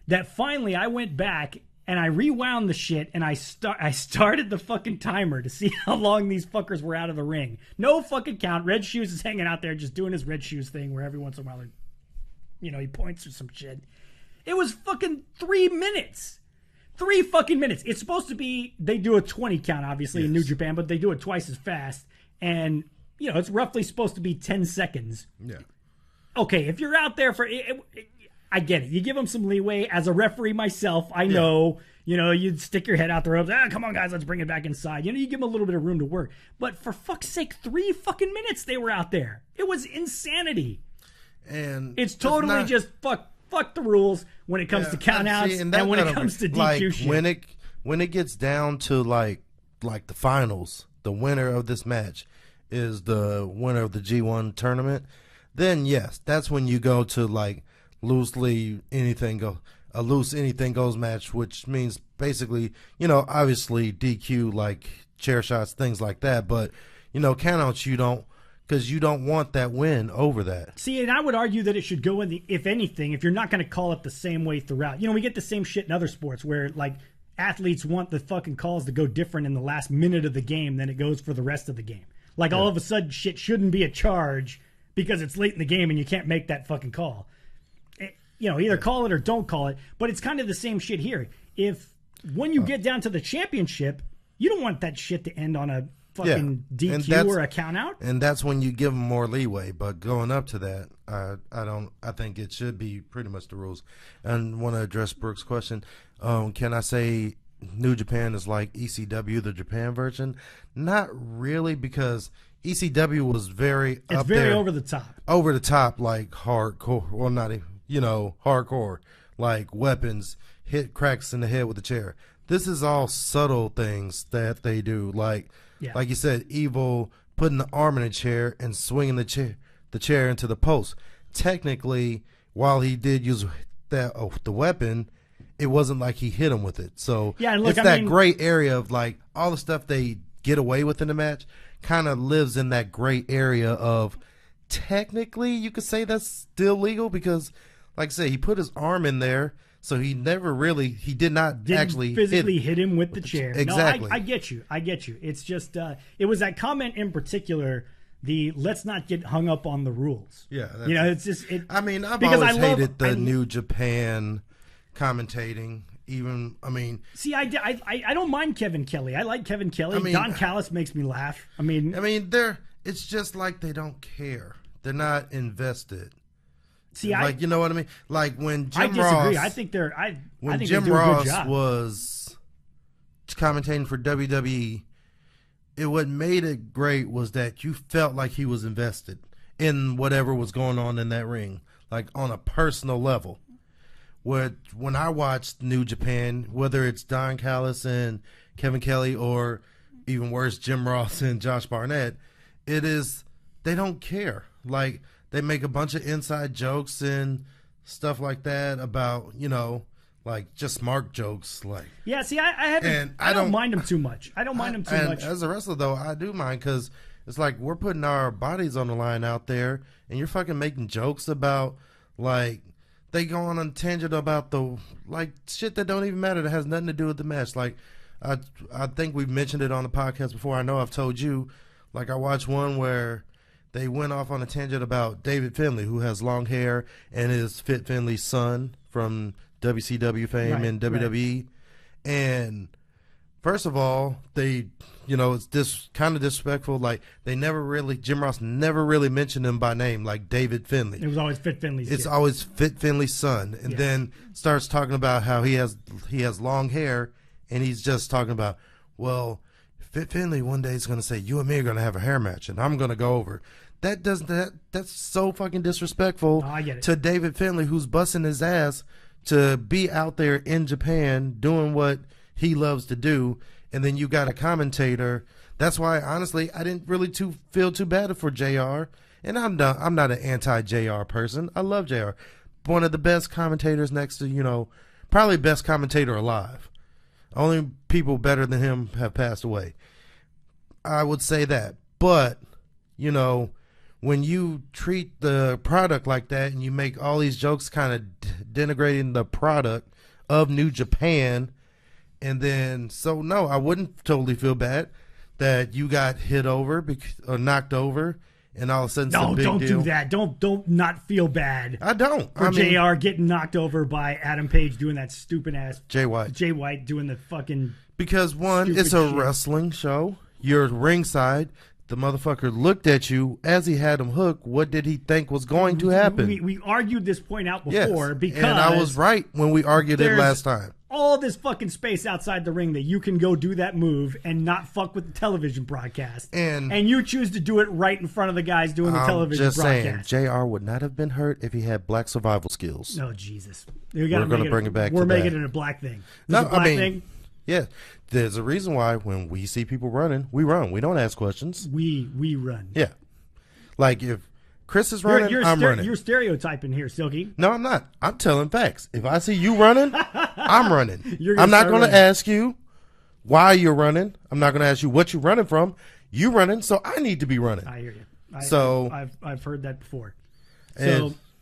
that finally I went back and I rewound the shit, and I started the fucking timer to see how long these fuckers were out of the ring. No fucking count. Red Shoes is hanging out there just doing his Red Shoes thing where every once in a while, he points or some shit. It was fucking 3 minutes. 3 fucking minutes. It's supposed to be, they do a 20 count, obviously, in New Japan, but they do it twice as fast. And, it's roughly supposed to be 10 seconds. Yeah. Okay, if you're out there for... I get it. You give them some leeway. As a referee myself, I know, you'd stick your head out the ropes. Come on, guys, let's bring it back inside. You give them a little bit of room to work. But for fuck's sake, 3 fucking minutes they were out there. It was insanity. And it's totally just fuck the rules when it comes to countouts and when it comes to DQ shit. When it gets down to like the finals, the winner of this match is the winner of the G1 tournament, then yes, that's when you go to like loosely a loose anything goes match, which means basically, obviously DQ, like chair shots, things like that, but countouts you don't, because you don't want that win over that. See, and I would argue that it should go in if anything, if you're not going to call it the same way throughout. We get the same shit in other sports where like athletes want the fucking calls to go different in the last minute of the game than it goes for the rest of the game. Like all of a sudden shit shouldn't be a charge because it's late in the game and you can't make that fucking call. Either call it or don't call it. But it's kind of the same shit here. When you get down to the championship, you don't want that shit to end on a fucking DQ or a count out. And that's when you give them more leeway. But going up to that, I think it should be pretty much the rules. And want to address Brooks' question. Can I say New Japan is like ECW, the Japan version? Not really, because ECW was very over the top. Over the top, like hardcore. Well, not even. Hardcore, like weapons, hit cracks in the head with a chair. This is all subtle things that they do. Like you said, Evil putting the arm in a chair and swinging the chair into the post. Technically, while he did use the weapon, it wasn't like he hit him with it. So it's gray area of like all the stuff they get away with in the match kind of lives in that gray area of technically you could say that's still legal because, like I said, he put his arm in there, so he did not actually physically hit him with the chair. Exactly. No, I get you. It's just, it was that comment in particular, let's not get hung up on the rules. Yeah. It's just, I've always hated the New Japan commentating, even. I mean, see, I don't mind Kevin Kelly. I like Kevin Kelly. I mean, Don Callis makes me laugh. I mean, it's just like they don't care. They're not invested. See, like, you know what I mean? Like when Jim I disagree. Ross, I think they're. I think Jim they do Ross a good job. was commentating for WWE, what made it great was that you felt like he was invested in whatever was going on in that ring, like on a personal level. When I watched New Japan, whether it's Don Callis and Kevin Kelly, or even worse, Jim Ross and Josh Barnett, they don't care. Like, they make a bunch of inside jokes and stuff like that about, like just smart jokes. Like, yeah, see, I don't mind them too much. I don't mind them too much. As a wrestler, though, I do mind, because it's like we're putting our bodies on the line out there, and you're fucking making jokes about, like, they go on a tangent about the, like, shit that don't even matter, that has nothing to do with the match. Like, I think we've mentioned it on the podcast before. I know I've told you. Like, I watched one where they went off on a tangent about David Finlay, who has long hair, and is Fit Finlay's son from WCW fame and WWE. And first of all, it's this kind of disrespectful. Like, Jim Ross never really mentioned him by name, like David Finlay. It was always Fit Finlay's It's kid. always Fit Finlay's son. And then starts talking about how he has long hair, and he's just talking about, well, Fit Finlay one day is going to say, you and me are going to have a hair match, and I'm going to go over. That's so fucking disrespectful to David Finlay, who's busting his ass to be out there in Japan doing what he loves to do. And then you got a commentator. That's why, honestly, I didn't really feel too bad for JR. And I'm not an anti-JR person. I love JR. One of the best commentators next to, probably best commentator alive. Only people better than him have passed away. I would say that. But, when you treat the product like that and you make all these jokes kind of denigrating the product of New Japan, and then, so no, I wouldn't totally feel bad that you got hit over or knocked over, and all of a sudden it's a big deal. No, don't do that. Don't not feel bad. I don't. For JR getting knocked over by Adam Page doing that stupid ass. Jay White doing the fucking. Because one, it's a wrestling show. You're ringside. The motherfucker looked at you as he had him hooked. What did he think was going to happen? We argued this point out before, because. And I was right when we argued it last time. All this fucking space outside the ring that you can go do that move and not fuck with the television broadcast. And you choose to do it right in front of the guys doing the television broadcast. I'm just saying, JR would not have been hurt if he had black survival skills. No, Jesus. We're going to bring it back to that. We're making it a black thing. Thing? Yeah. There's a reason why when we see people running, we run. We don't ask questions. We run. Yeah. Like, if Chris is running, I'm running. You're stereotyping here, Silky. No, I'm not. I'm telling facts. If I see you running, I'm running. I'm not going to ask you why you're running. I'm not going to ask you what you're running from. You running, so I need to be running. I hear you. I've heard that before.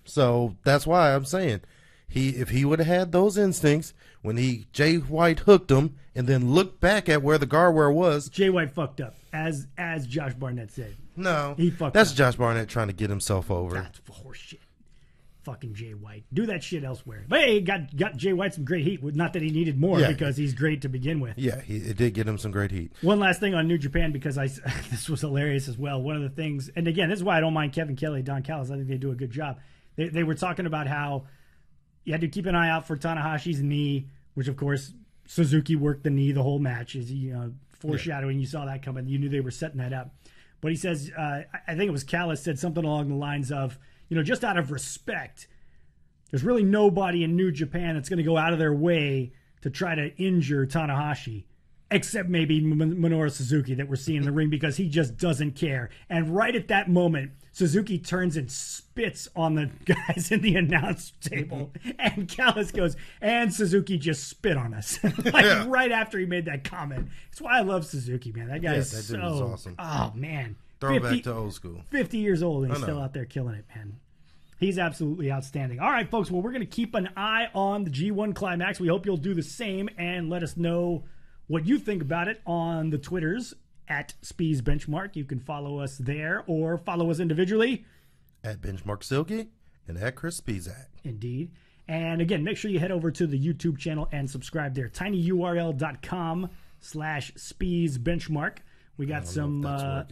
So that's why I'm saying, if he would have had those instincts when Jay White hooked him and then looked back at where the guardrail was. Jay White fucked up, as Josh Barnett said. No, he fucked that's up. Josh Barnett trying to get himself over. That's horseshit. Fucking Jay White. Do that shit elsewhere. But hey, got Jay White some great heat. Not that he needed more, because he's great to begin with. Yeah, it did get him some great heat. One last thing on New Japan, because this was hilarious as well. One of the things, and again, this is why I don't mind Kevin Kelly, Don Callis. I think they do a good job. They were talking about how you had to keep an eye out for Tanahashi's knee, which of course Suzuki worked the knee the whole match. Is foreshadowing. Yeah. You saw that coming. You knew they were setting that up. But he says, I think it was Callis said something along the lines of, just out of respect, there's really nobody in New Japan that's going to go out of their way to try to injure Tanahashi, except maybe Minoru Suzuki that we're seeing in the ring, because he just doesn't care. And right at that moment, Suzuki turns and spits on the guys in the announce table. And Callis goes, and Suzuki just spit on us. Right after he made that comment. That's why I love Suzuki, man. That guy is that so dude is awesome. Oh, man. Throwback to old school. 50 years old, and he's still out there killing it, man. He's absolutely outstanding. All right, folks. Well, we're going to keep an eye on the G1 Climax. We hope you'll do the same and let us know what you think about it on the Twitters at Speez Benchmark. You can follow us there or follow us individually at Benchmark Silky and at Chris Spezak. Indeed. And again, make sure you head over to the YouTube channel and subscribe there. tinyurl.com/Speez Benchmark. We got some. I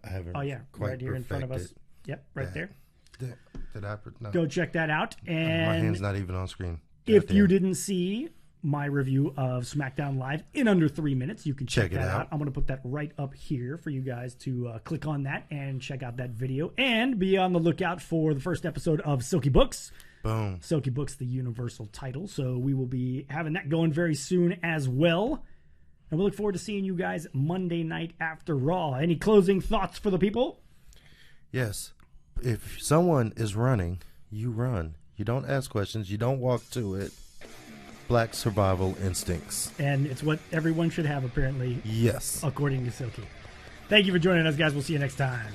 haven't. Oh yeah, quite right here in front of us. Yep, right there. Did I? No. Go check that out. And my hand's not even on screen. If you didn't see my review of SmackDown Live in under 3 minutes, you can check that out. I'm going to put that right up here for you guys to click on that and check out that video. And be on the lookout for the first episode of Silky Books. Boom. Silky Books, the universal title. So we will be having that going very soon as well. And we look forward to seeing you guys Monday night after Raw. Any closing thoughts for the people? Yes. If someone is running, you run. You don't ask questions. You don't walk to it. Black survival instincts. And it's what everyone should have, apparently. Yes. According to Silky. Thank you for joining us, guys. We'll see you next time.